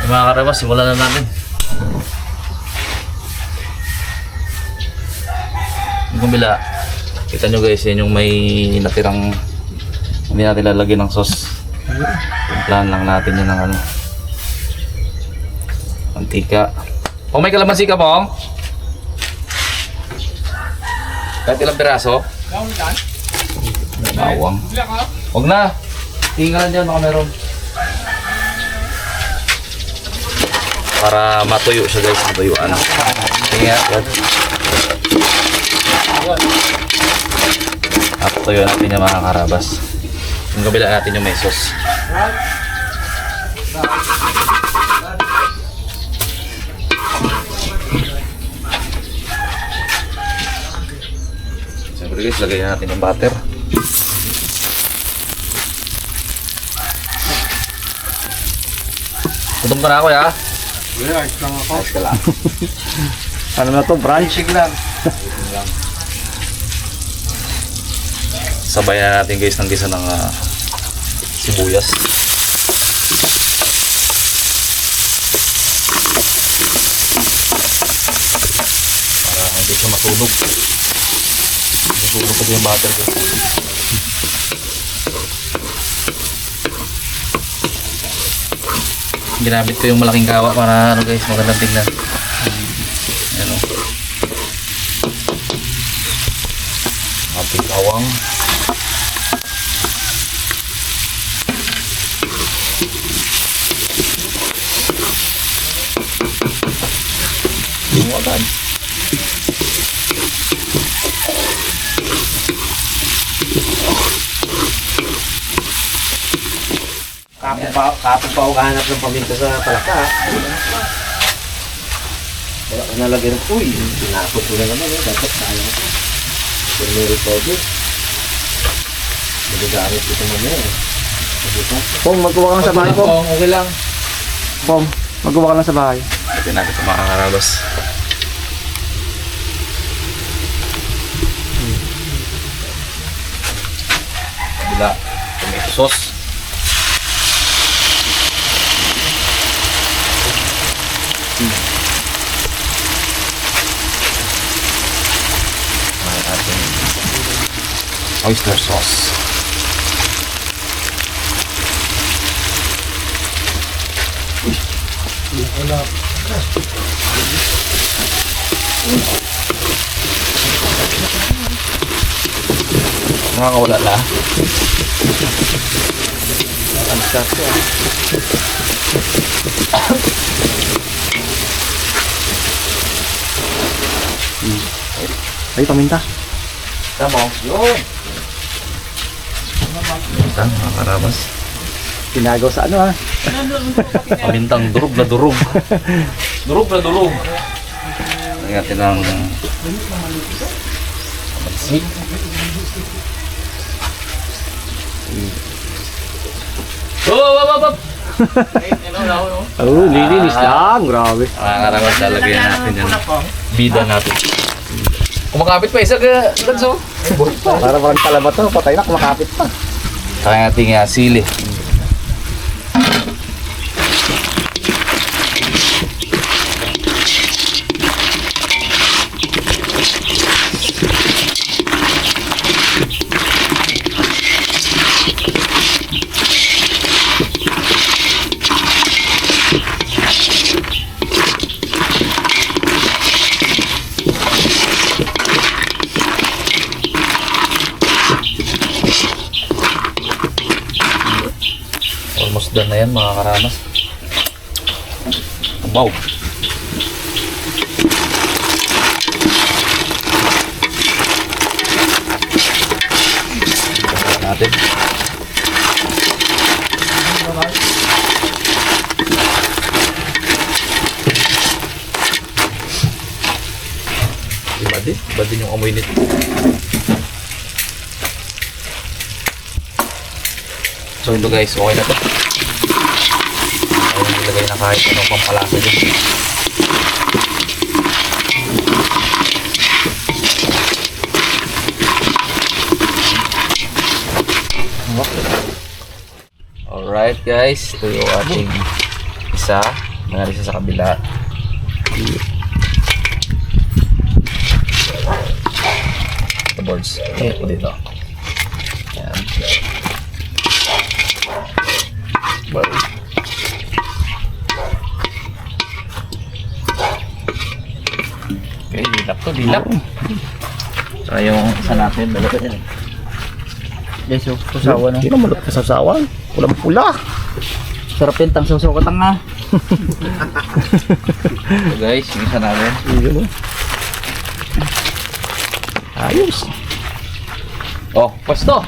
Mga karabas, simulan na natin. Yung kumila, kita nyo guys, yan yung may natirang hindi natin lalagyan ng sauce. Timplahan lang natin yan ng ano, mantika. Pong may kalamansi ka, Pong? Kahit ilang piraso? Bawang. Huwag na. Tingnan dyan, baka meron. Para matuyo siya guys, matuyuan. Tingnan yan. At tuyo natin yung mga karabas. Yung kabila natin yung may sauce. Siyempre guys, lagay natin yung butter. Gutom ka na ako ya? Ayos lang ako. Ayos ka lang. Ano na to? Branching lang. Sabayan natin guys ng gisa ng sibuyas. Para hindi siya masunog. Masunog kasi yung butter guys. Ginamit ko yung malaking kawa para ano guys, magandang tingnan. Ayan o. Ating bawang. Yung agad. Kapag pa ako hanap ng paminta sa palaka. Wala ka nalagyan ng uy. Pinapot ko na naman. Dapat sayang ito. Turmeric powder. Magagamit ko ito mamaya. Pong, magkuha ka lang sa bahay, Pong. Okay lang. Pong, magkuha ka lang sa bahay. Ito natin ito mga karabas. Kabila, tomato sauce. May ating oyster sauce. Nakakawala la. Ang sarap ko. Ay, paminta. Tama. Yun. Pamintang mga karabas. Pinagaw sa ano ha? Pamintang durog na durog. Durog na durog. Lagyan natin ng kalamansi. Oh, lilinis lang. Grabe. Mga karabas, lalagyan natin yan. Bida natin. Kumakapit pa isa ka, Danso. Para parang talaba to. Patay na, kumakapit pa. Kaya natin sili. Almost done na yan mga karamas. Wow. Natin. Iba din yung amoy nito. So ito guys, okay na to. Ayaw nilagay na kahit anong pampalasa dyan. Alright guys, ito yung ating isa. Nangyari siya sa kabila. Ito boards. Ito dito. Yan. Wow. Okay, dilap to, dilap. So yung isa natin, balot yan. Guys, yung susawa no. Hindi na malap sa sasawan. Walang pula. Sarap yung tang susaw ka tanga. So guys, yung isa natin. Yun, ayos. Oh, pwesto!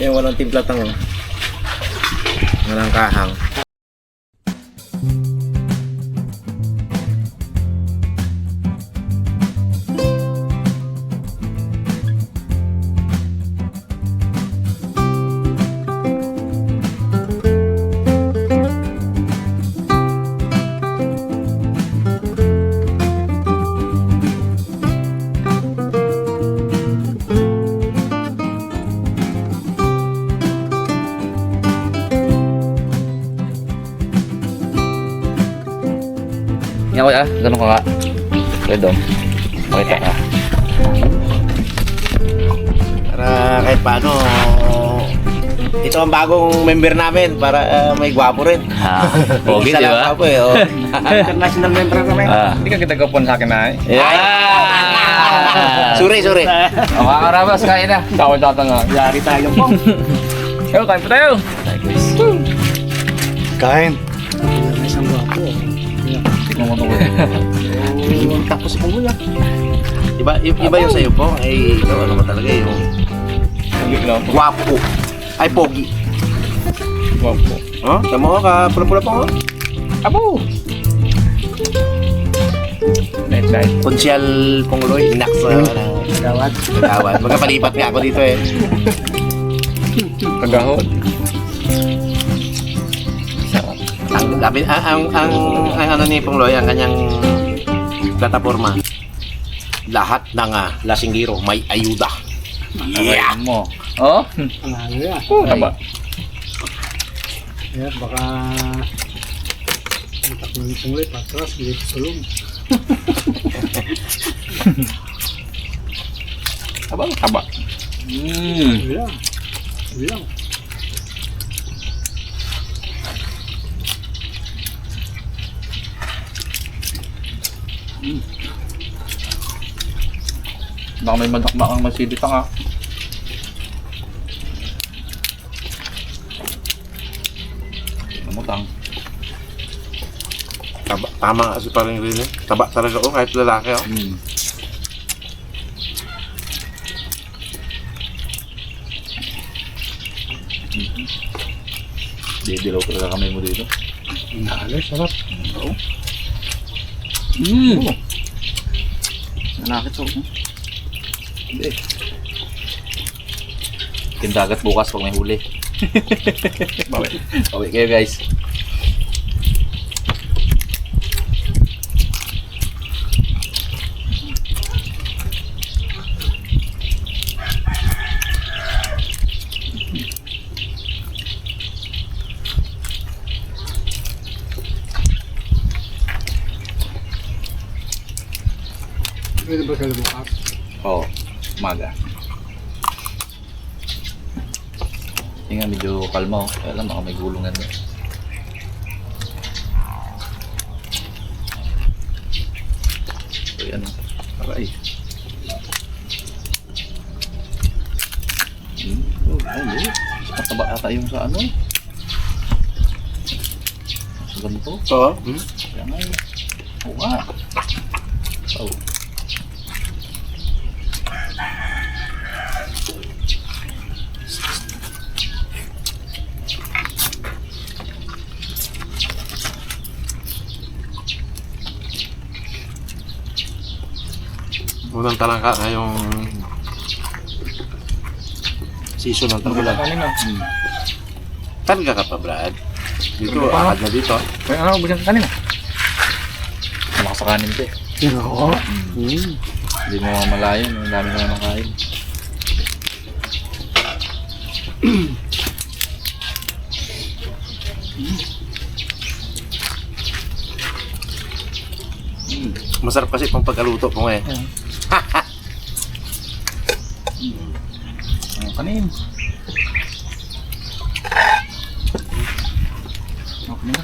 Yung walang timplatang oh. Walang kahang. Yan ko ya, ganun ka ka. Pwede dong. Makita ka. Para kahit paano, ito ang bagong member namin para may gwapo rin. Ha, pogi Isa di lang ba? gwapo eh. Oh. International member kami. Hindi ka kita gapon sa akin na eh. Yeah! Sorry. O mga karabas, kain na. Tawad nga. Yari tayo po. Yo, kain po tayo. Kain. Isang gwapo. Tignan mo ito. Tapos po muna. Iba yung sa'yo po. Ay, ikaw ano ba talaga yung Hindi ko lang po. gwapo. Ay, pogi. Wow po. Oh, tama ko ka. Pula-pula po. Oh. Abo! Night. Konsyal Pongloy. Inak sa Gawad. Magkapalipat nga ako dito eh. Kagahon. Ang ano ni Pongloy, ang kanyang plataforma. Lahat ng lasinggiro may ayuda. Yeah! mo. Oh? Taba. Ya, baka tak nang ulit patras dito sulong. Taba. Bilang. Baka may madakbakang masilita ka. Namutang. Tama kasi parang rin eh. Taba talaga ako kahit lalaki ako. Didilaw talaga kamay mo dito. Dali, sarap. Nanakit so. Hindi. Kindagat bukas pag may huli. Bawi kayo guys. Pwede ba kayo bukas? Oo, umaga. Tingnan medyo kalma oh. Kaya lang baka may gulungan doon. So yan oh. Aray. Ay, mataba ata yung sa ano. Sa ganito. Oo. Kaya nga eh. Oo nga. Oh. Unang talangka ngayong season ng tagulan. Kanina. Karga ka pa, Brad. Dito, akad na dito. Kaya ano, busan ka kanina. Malakas sa kanin to eh. Oo. Hindi mo mamalayan. Ang dami naman ng kain. Masarap kasi pang pagkaluto po eh. Kanin. Okay na.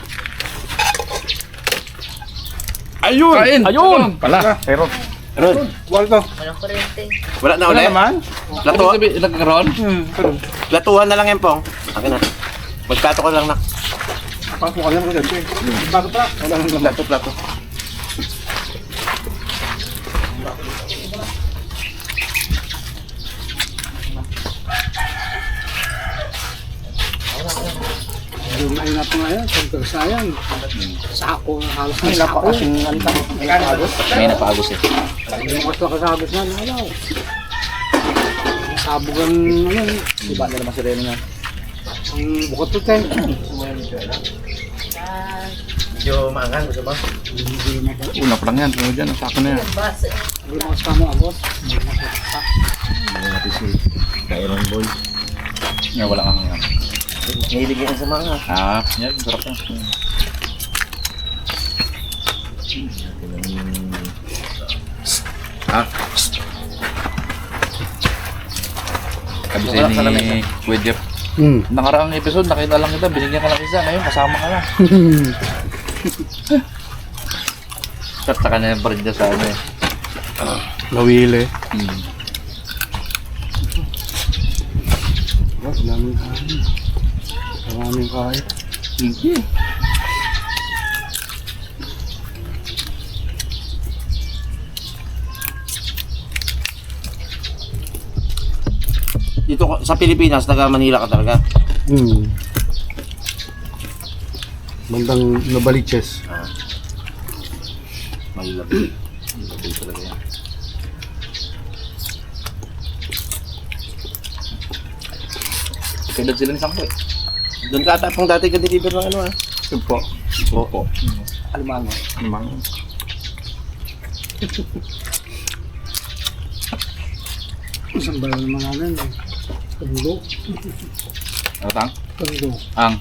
Ayun! Kain! Ayun! Pala, pero Ron, Wala to. wala na wala ulit. naman. Plato, Nagkaroon? platuhan na lang yan pong. Akin na. Magplato ka lang na. Pasok ka lang ko dito. Bago pa. Wala nang laman. Plato. Yung mainap nga yan. Pagka sayang. Sako. Halos na Ay, sako. napakasing alita. May napagos eh. Yung kaso kasabot na. Alaw. Sabugan ano. Iba na naman si Reno na. Ang bukot to tayo. Medyo maangan, gusto ba? Una pa lang yan. Ano dyan? Saka na yan. Hindi mo kasama agos. Kairon boy. Nga, wala kang yan. Mahilig yan sa mga. Ah, yan. Sarap yan. Ha? Kabisay Wala ka naman, ni Kuya Jeff. Hmm. Nakaraang episode, nakita lang kita. Binigyan ka lang isa. Ngayon, kasama ka na. Sarta ka na yung pa rin dyan sa ano eh. Nawili. Hmm. Maraming kain. Maraming kain. Hindi. Dito sa Pilipinas, taga Manila ka talaga. Hmm. Bandang Novaliches. Manila. Hindi talaga yan. Kailan sila ni Sangko eh. Doon ka ata pang dati ka deliver ng ano ah. Sumpo. Sumpo. Alimango. Limang. Isang bayo naman namin. Kando. Ano tang? Kando. Ang.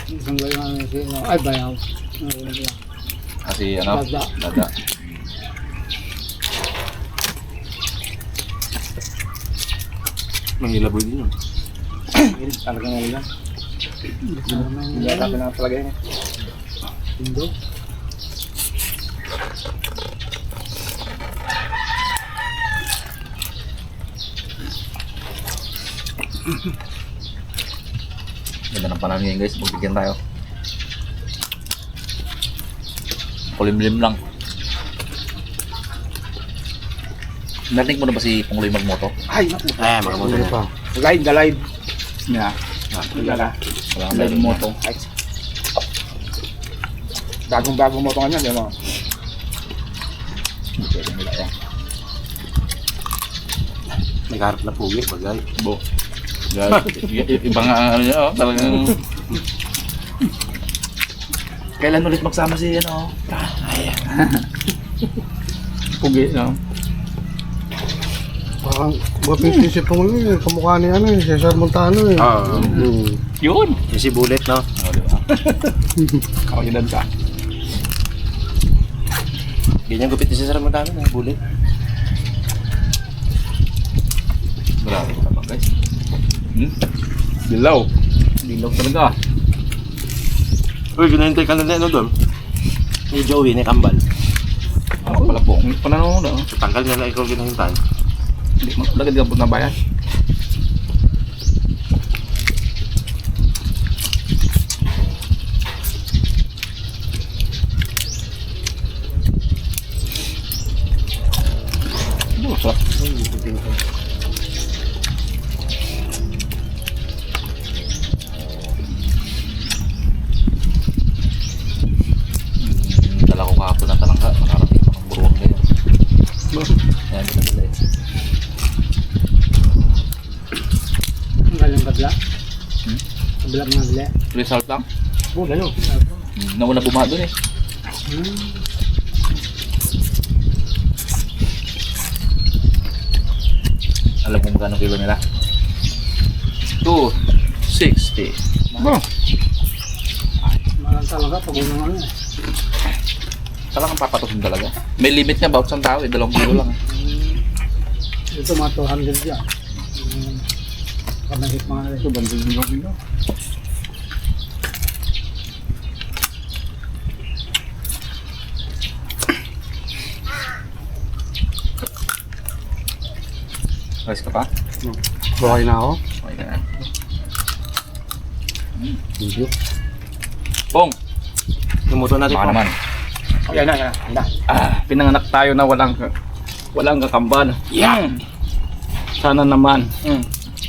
Isang bayo namin. Ay, bayaw. Kasi ano? Dada. Dada. Manila boy din yun. Talaga nga nila. Hindi Hindi ata pinapalagay niya. Kando. Ganda ng panahon ngayon guys. Magbigyan tayo. Kulimlim lang. Narinig mo na ba si Pungloy magmoto? Ay, naku. Ay, mga mga Ano pa? Live, the live. Yeah. Wala. Wala kang live moto. Bagong-bagong moto ka niya, di mo? Hindi pwede nila yan. Nagharap na pugi, bagay. Bo. Iba nga ano niya, oh. Talagang... Kailan ulit magsama si ano? Ay, Pugi, no? Parang mapipisip mo yun. Kamukha ni ano eh. Cesar Montano eh. Oo. Hmm. Yun! Yung si Bullet, no? Oh, di ba? Ako yun ka. Ganyan gupit ni Cesar Montano, no? Bullet. Grabe ka naman guys. Dilaw. Dilaw talaga. Uy, ginahintay ka na din, ano doon? Ni Joey, ni Kambal. Ako pala po. Ang pananood ah. Tanggal na lang ikaw ginahintay. Hindi mo lagad ka po na bayan. Busa. Dala ko kahapon ng talangka. Nakarating ko ng buruang ganyan. Yan, dala eh. Ang galing kabla. Hmm? Kabla mga bla. Result lang. Oh, gano'n. Nauna bumaha doon eh. Alam mo magkano kilo nila? 260. Oh. talaga pag unang ano. Talagang papatusin talaga. May limit niya, bawat isang tao, 2 kilo lang. Ito mga 200 yan. Kamahit mga ito, bandil nyo. Rice ka pa? Buhay na ako. Okay ka na. Thank you. Pong! Lumuto natin Baka po. naman. Yan na, yan na. Pinanganak tayo na walang kakambal. Yeah! Sana naman,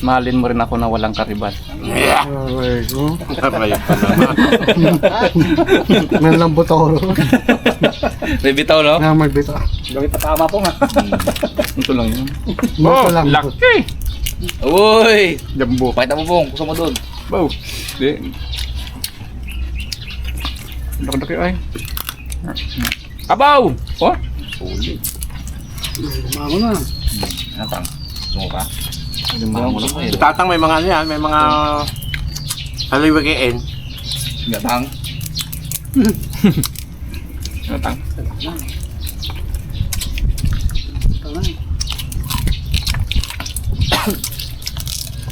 mahalin mo rin ako na walang karibal. Yeah! Okay, no? Karayap ka naman. May lambot ako. May bitaw, no? Na magbita. Gawin tama po nga. Ito lang yun. Ito lang. Laki! Uy! Jambo. Pakita mo, Pong. Gusto mo doon. Wow. Di. Laki-laki ay. Abaw! Oh? Uli. Ako na. Ano, Tang? Gusto mo pa? Yung Parang gusto mo eh. Tatang may mga ano yan, may mga haliwagain. Gatang. Tang. Ito na.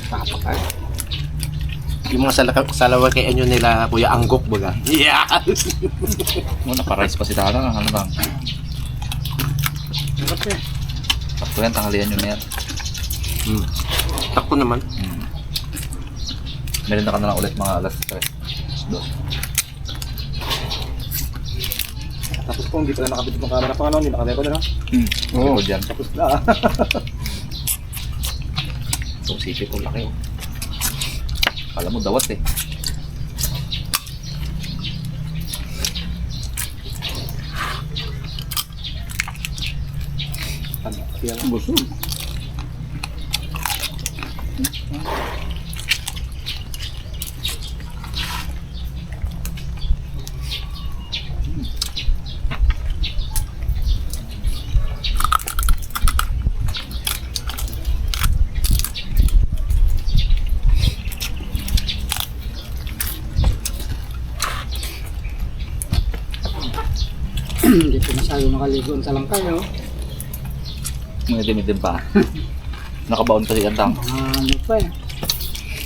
Tapak ay. Yung mga salawagain yun nila Kuya Anggok baga. Yeah! Muna, pa-rice pa si Tatang. Ano bang? Kasi, Sakto yan, tanghalian yun na yan. Takpo naman. Meron na ka na lang ulit mga alas 3. Dos. Tapos po, hindi pa na nakabit ng camera pa ano, hindi nakadeko na. Oo, dyan. Tapos na. Itong sipit ko, laki oh. Kala mo dawat eh. Busog. hindi ko masyado nakaligo sa langkay, oh. Mga dimidim pa. Nakabaon kasi ang Tang. Ano pa eh.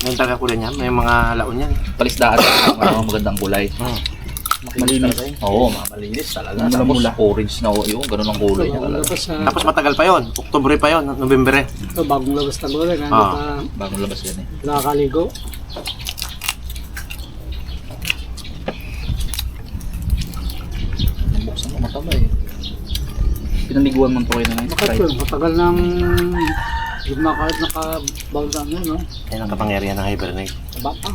Yung taga-kulay niya, may mga laon yan. Palisdaan ng magandang kulay. Malinis. Oo, malinis talaga. Tapos orange na yun, ganun ang kulay niya talaga. Tapos, Tapos matagal pa yon, Oktubre pa yon, Nobyembre. ito bagong labas na gulay. Hindi Ah. pa Bagong labas yan eh. nakakaligo. Nabuksan mo mataba eh. Pinaliguan man to kayo na Bakit yun? Matagal nang yung nakabound na no? Yan ang kapangyarihan ng hibernate. Baka.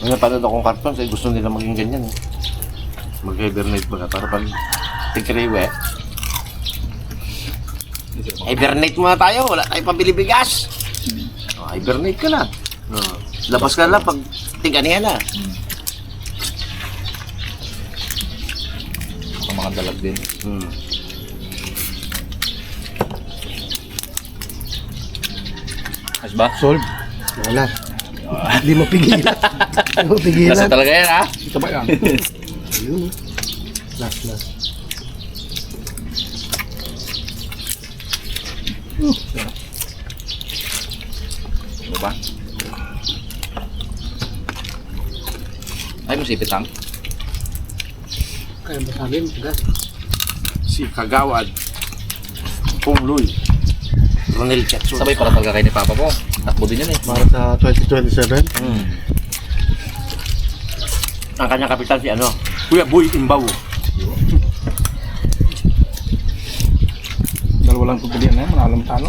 May napanood akong cartoon, kasi gusto nila maging ganyan. Mag-hibernate baga, para pag tigriwe. Hibernate muna tayo, wala tayong pambili bigas. Oh, hibernate ka na. Oh, labas ka lang pag tigania na. Ang mga dalag din. Ayos ba? Solve. Wala. Hindi mo pigilan. Hindi mo pigilan. Lasa talaga yan ha? Ito ba yan? Ayun. Last. Ano ba? Ay, masipit lang. Kaya ba sabi mo, gas? Si Kagawad, Pungloy, Ronel Chatsun. Sabay para talaga kayo ni Papa mo. Takbo din yan eh. Para sa 2027. Ang kanyang kapital si ano, Kuya Boy Imbaw. Dalawa lang pagpilian na yan, malalam talo.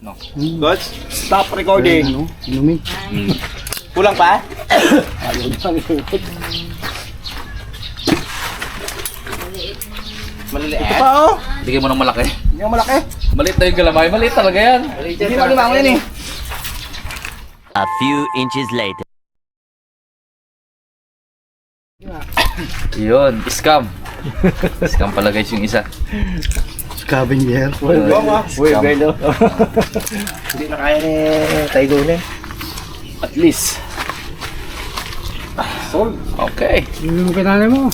No. Guys, stop recording. Ano? Inumin. Kulang pa? Ayaw na. Maliliit. Ito pa oh. Bigyan mo ng malaki. Hindi ang malaki. Maliit na yung galamay. Maliit talaga yan. Hindi na limango yan eh. A few inches later. Yun, scam. Scam pala guys yung isa. Scavenger. Uy, Scam. gano. Hindi na kaya ni Taigo na. At least. Sold. Okay. Hindi mo kinanay mo.